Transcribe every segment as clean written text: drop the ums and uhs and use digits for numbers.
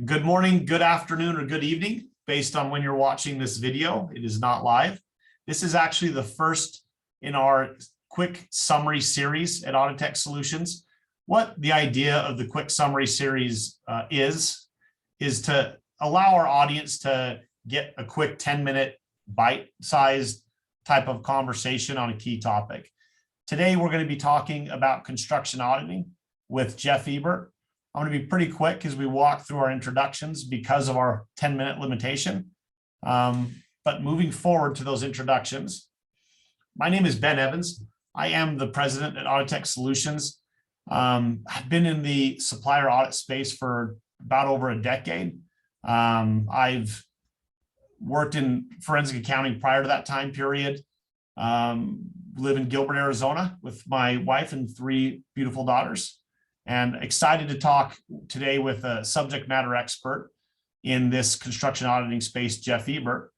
Good morning, good afternoon, or good evening, based on when you're watching this video. It is not live. This is actually the first in our quick summary series at Auditing Solutions. What the idea of the quick summary series is to allow our audience to get a quick 10-minute bite-sized type of conversation on a key topic. Today, we're going to be talking about construction auditing with Jeff Ebert. I'm going to be pretty quick as we walk through our introductions because of our 10-minute limitation. But moving forward to those introductions, my name is Ben Evans. I am the president at Auditing Solutions. I've been in the supplier audit space for about over a decade. I've worked in forensic accounting prior to that time period. Live in Gilbert, Arizona with my wife and 3 beautiful daughters. And excited to talk today with a subject matter expert in this construction auditing space, Jeff Ebert.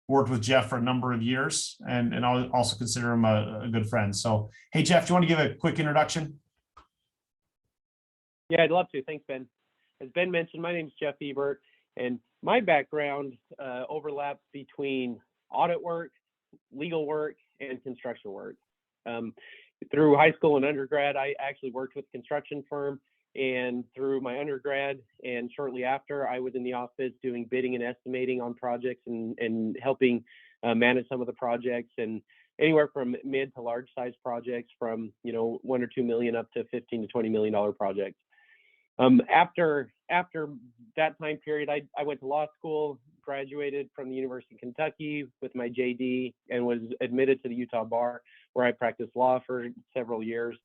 Worked with Jeff for a number of years, and I'll also consider him a good friend. So, hey, Jeff, do you want to give a quick introduction? Yeah, I'd love to. Thanks, Ben. As Ben mentioned, my name is Jeff Ebert, and my background overlaps between audit work, legal work, and construction work. Through high school and undergrad, I actually worked with a construction firm, and through my undergrad and shortly after, I was in the office doing bidding and estimating on projects and helping manage some of the projects, and anywhere from mid to large size projects from, $1 or $2 million up to $15 to $20 million projects. After that time period, I went to law school, graduated from the University of Kentucky with my JD, and was admitted to the Utah bar, where I practiced law for several years.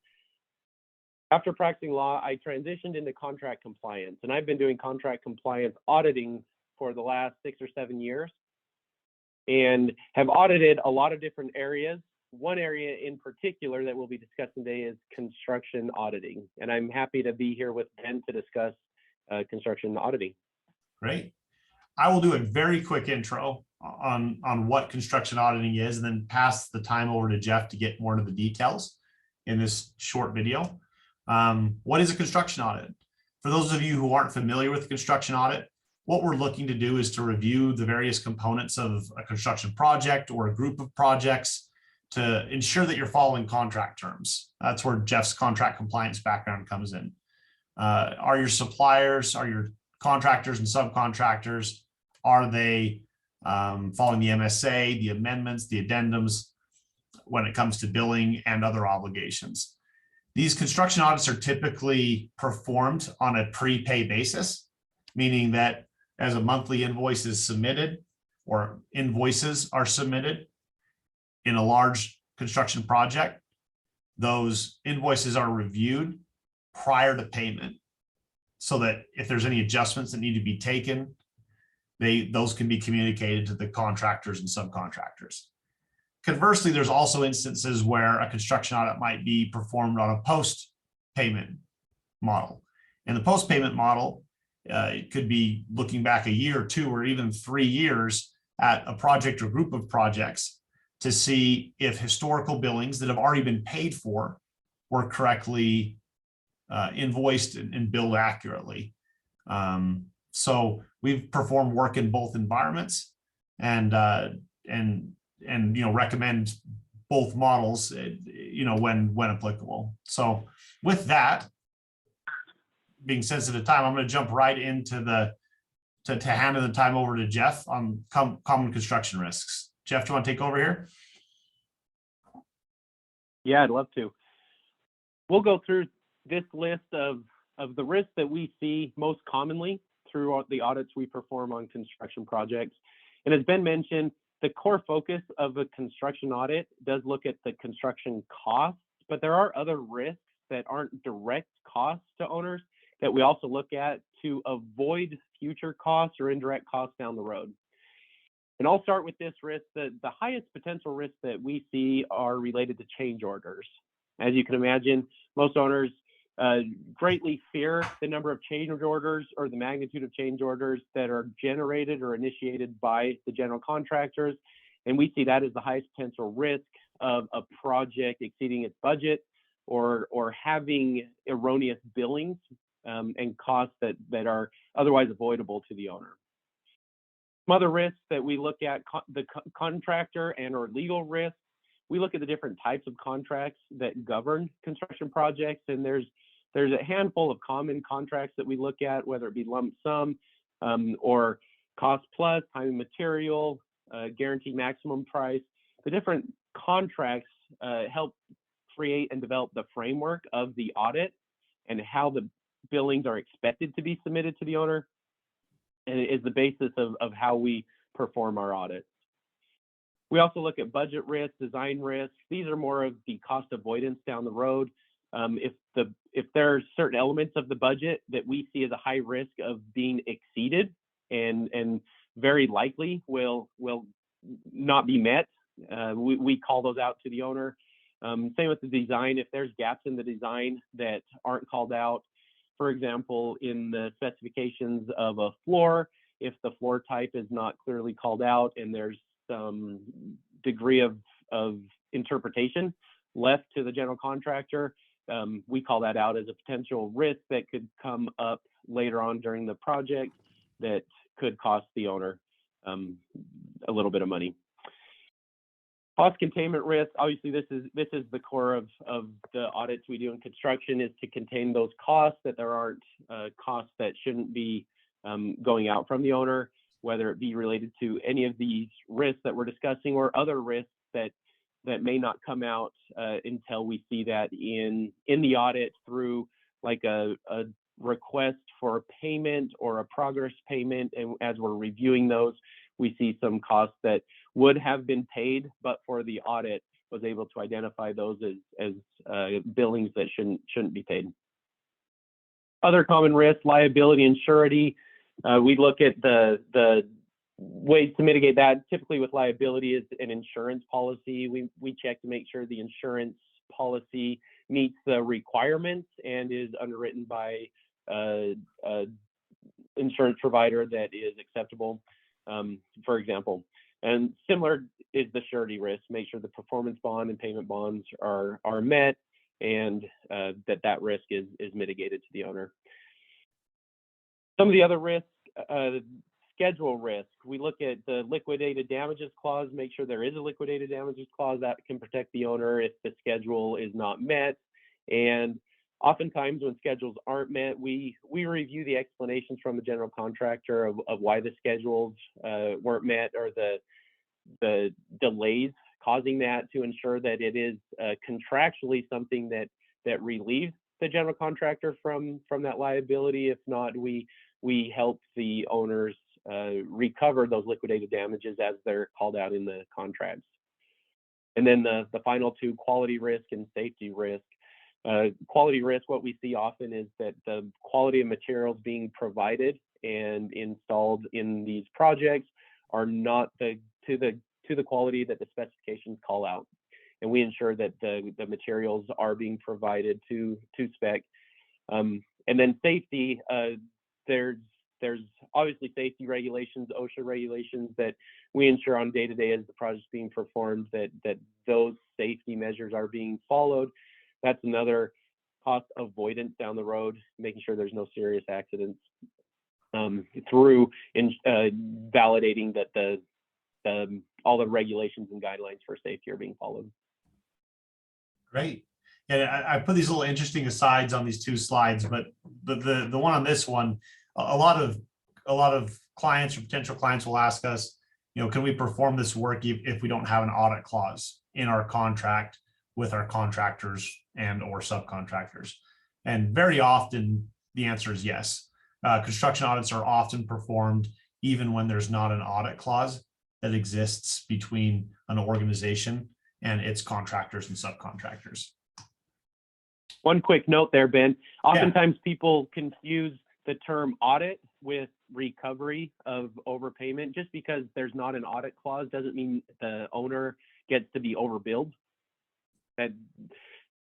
After practicing law, I transitioned into contract compliance, and I've been doing contract compliance auditing for the last 6 or 7 years, and have audited a lot of different areas. One area in particular that we'll be discussing today is construction auditing, and I'm happy to be here with Ben to discuss construction auditing. Great. I will do a very quick intro on what construction auditing is, and then pass the time over to Jeff to get more into the details in this short video. What is a construction audit? For those of you who aren't familiar with construction audit, what we're looking to do is to review the various components of a construction project or a group of projects to ensure that you're following contract terms. That's where Jeff's contract compliance background comes in. Are your suppliers, are your contractors and subcontractors, are they following the MSA, the amendments, the addendums when it comes to billing and other obligations? These construction audits are typically performed on a prepay basis, meaning that as a monthly invoice is submitted or invoices are submitted in a large construction project, those invoices are reviewed prior to payment so that if there's any adjustments that need to be taken, those can be communicated to the contractors and subcontractors. Conversely, there's also instances where a construction audit might be performed on a post-payment model. And the post-payment model, it could be looking back a year or 2 or even 3 years at a project or group of projects to see if historical billings that have already been paid for were correctly invoiced and billed accurately. So we've performed work in both environments, and recommend both models, when applicable. So with that being sensitive time, I'm going to jump right into to hand the time over to Jeff on common construction risks. Jeff, do you want to take over here? Yeah, I'd love to. We'll go through this list of the risks that we see most commonly through the audits we perform on construction projects. And as Ben mentioned, the core focus of a construction audit does look at the construction costs, but there are other risks that aren't direct costs to owners that we also look at to avoid future costs or indirect costs down the road. And I'll start with this risk. The highest potential risks that we see are related to change orders. As you can imagine, most owners greatly fear the number of change orders or the magnitude of change orders that are generated or initiated by the general contractors. And we see that as the highest potential risk of a project exceeding its budget or having erroneous billings and costs that are otherwise avoidable to the owner. Some other risks that we look at, the contractor and or legal risks. We look at the different types of contracts that govern construction projects, and there's a handful of common contracts that we look at, whether it be lump sum or cost plus, time and material, guaranteed maximum price. The different contracts help create and develop the framework of the audit and how the billings are expected to be submitted to the owner, and it is the basis of how we perform our audits. We also look at budget risk, design risk. These are more of the cost avoidance down the road. If there are certain elements of the budget that we see as a high risk of being exceeded and very likely will not be met, we call those out to the owner. Same with the design. If there's gaps in the design that aren't called out, for example, in the specifications of a floor, if the floor type is not clearly called out and there's some degree of interpretation left to the general contractor, we call that out as a potential risk that could come up later on during the project that could cost the owner a little bit of money. Cost containment risk, obviously this is the core of the audits we do in construction, is to contain those costs, that there aren't costs that shouldn't be going out from the owner, whether it be related to any of these risks that we're discussing or other risks that may not come out until we see that in the audit through like a request for payment or a progress payment. And as we're reviewing those, we see some costs that would have been paid, but for the audit was able to identify those as billings that shouldn't be paid. Other common risks, liability and surety. We look at the ways to mitigate that. Typically with liability is an insurance policy. We check to make sure the insurance policy meets the requirements and is underwritten by a insurance provider that is acceptable, for example. And similar is the surety risk. Make sure the performance bond and payment bonds are met, and that risk is mitigated to the owner. Some of the other risks, schedule risk. We look at the liquidated damages clause, make sure there is a liquidated damages clause that can protect the owner if the schedule is not met. And oftentimes when schedules aren't met, we review the explanations from the general contractor of why the schedules weren't met, or the delays causing that, to ensure that it is contractually something that relieves the general contractor from that liability. If not, we help the owners recover those liquidated damages as they're called out in the contracts. And then the final two, quality risk and safety risk. Quality risk, what we see often is that the quality of materials being provided and installed in these projects are not to the quality that the specifications call out. And we ensure that the materials are being provided to spec. And then safety, there's obviously safety regulations, OSHA regulations that we ensure on day-to-day as the project's being performed, that those safety measures are being followed. That's another cost avoidance down the road, making sure there's no serious accidents through validating that all the regulations and guidelines for safety are being followed. Great. And I put these little interesting asides on these two slides, but the one on this one, a lot of clients or potential clients will ask us, can we perform this work if we don't have an audit clause in our contract with our contractors and or subcontractors? And very often the answer is yes. Construction audits are often performed even when there's not an audit clause that exists between an organization and its contractors and subcontractors. One quick note there, Ben. Oftentimes people confuse the term audit with recovery of overpayment. Just because there's not an audit clause doesn't mean the owner gets to be overbilled. That,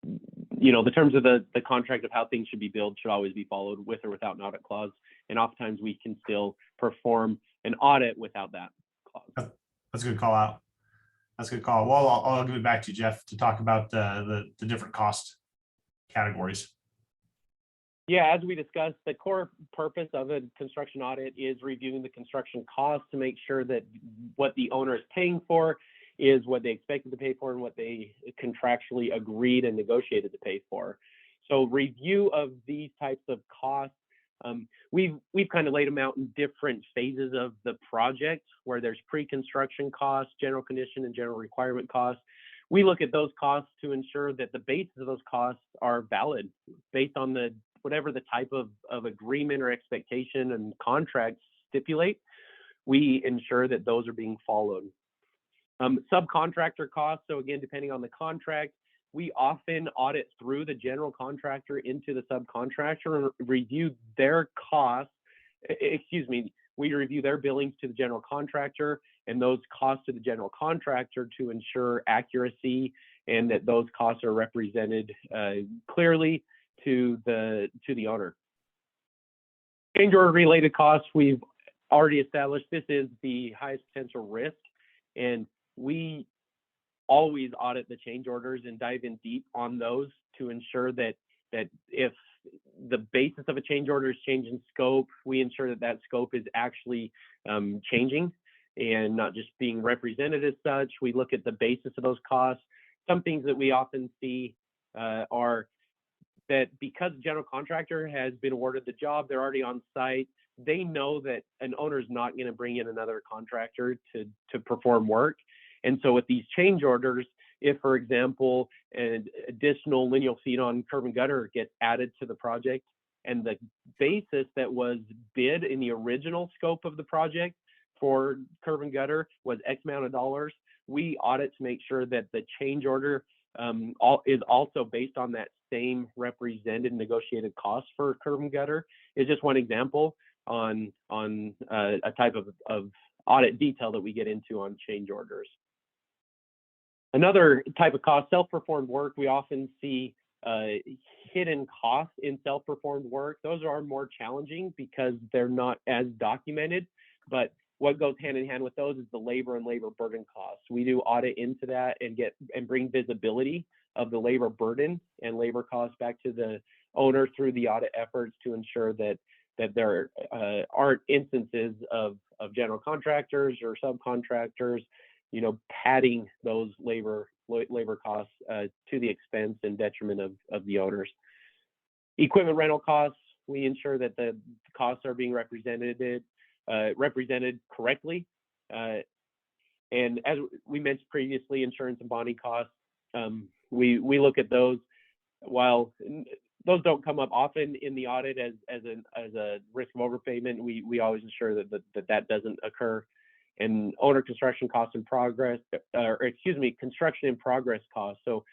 the terms of the contract of how things should be billed should always be followed with or without an audit clause. And oftentimes we can still perform an audit without that clause. That's a good call out. That's a good call. Well, I'll give it back to you, Jeff, to talk about the different cost categories. Yeah, as we discussed, the core purpose of a construction audit is reviewing the construction costs to make sure that what the owner is paying for is what they expected to pay for and what they contractually agreed and negotiated to pay for. So review of these types of costs, we've kind of laid them out in different phases of the project, where there's pre-construction costs, general condition, and general requirement costs. We look at those costs to ensure that the basis of those costs are valid based on the whatever the type of agreement or expectation and contracts stipulate. We ensure that those are being followed. Subcontractor costs. So again, depending on the contract, we often audit through the general contractor into the subcontractor and review their costs. We review their billings to the general contractor and those costs to the general contractor to ensure accuracy and that those costs are represented clearly to the owner. Change order related costs, we've already established this is the highest potential risk, and we always audit the change orders and dive in deep on those to ensure that if the basis of a change order is change in scope, we ensure that that scope is actually changing and not just being represented as such. We look at the basis of those costs. Some things that we often see are that because the general contractor has been awarded the job, they're already on site, they know that an owner is not going to bring in another contractor to perform work. And so with these change orders, if, for example, an additional lineal feet on curb and gutter gets added to the project, and the basis that was bid in the original scope of the project for curb and gutter was X amount of dollars, we audit to make sure that the change order is also based on that same represented negotiated cost for curb and gutter. Is just one example on a type of audit detail that we get into on change orders. Another type of cost, self-performed work. We often see hidden costs in self-performed work. Those are more challenging because they're not as documented, but what goes hand in hand with those is the labor and labor burden costs. We do audit into that and bring visibility of the labor burden and labor costs back to the owner through the audit efforts to ensure that there aren't instances of general contractors or subcontractors, padding those labor costs to the expense and detriment of the owners. Equipment rental costs, we ensure that the costs are being represented correctly. And as we mentioned previously, insurance and bonding costs, we look at those. While those don't come up often in the audit as a risk of overpayment, we always ensure that doesn't occur. And owner construction costs in progress, construction in progress costs. So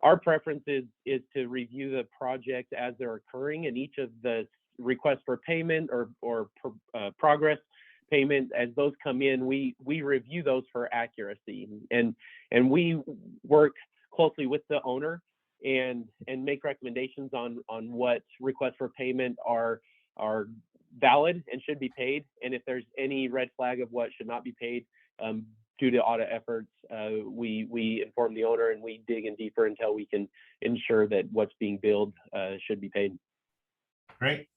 our preference is to review the project as they're occurring, and each of the requests for payment or progress payment, as those come in, we review those for accuracy, and we work closely with the owner and make recommendations on what requests for payment are valid and should be paid, and if there's any red flag of what should not be paid due to audit efforts, we inform the owner and we dig in deeper until we can ensure that what's being billed should be paid. Great.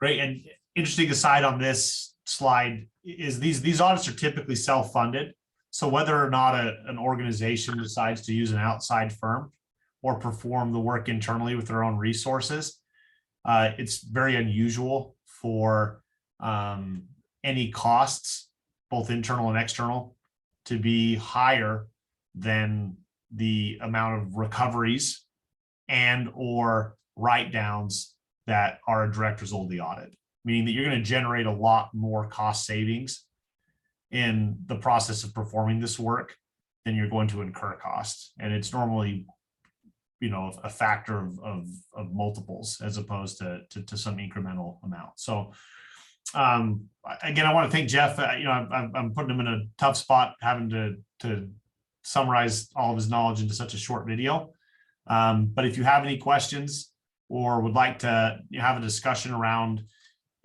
And interesting aside on this slide is these audits are typically self-funded. So whether or not an organization decides to use an outside firm or perform the work internally with their own resources, it's very unusual for any costs, both internal and external, to be higher than the amount of recoveries and or write-downs that are a direct result of the audit, meaning that you're going to generate a lot more cost savings in the process of performing this work than you're going to incur costs. And it's normally, a factor of multiples as opposed to some incremental amount. So again, I want to thank Jeff. I'm putting him in a tough spot having to summarize all of his knowledge into such a short video. But if you have any questions or would like to have a discussion around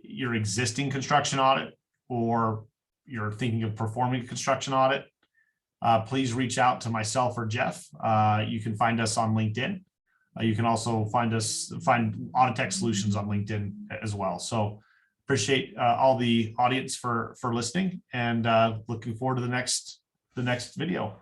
your existing construction audit, or you're thinking of performing a construction audit, please reach out to myself or Jeff. You can find us on LinkedIn. You can also find Audit Tech Solutions on LinkedIn as well. So appreciate all the audience for listening, and looking forward to the next video.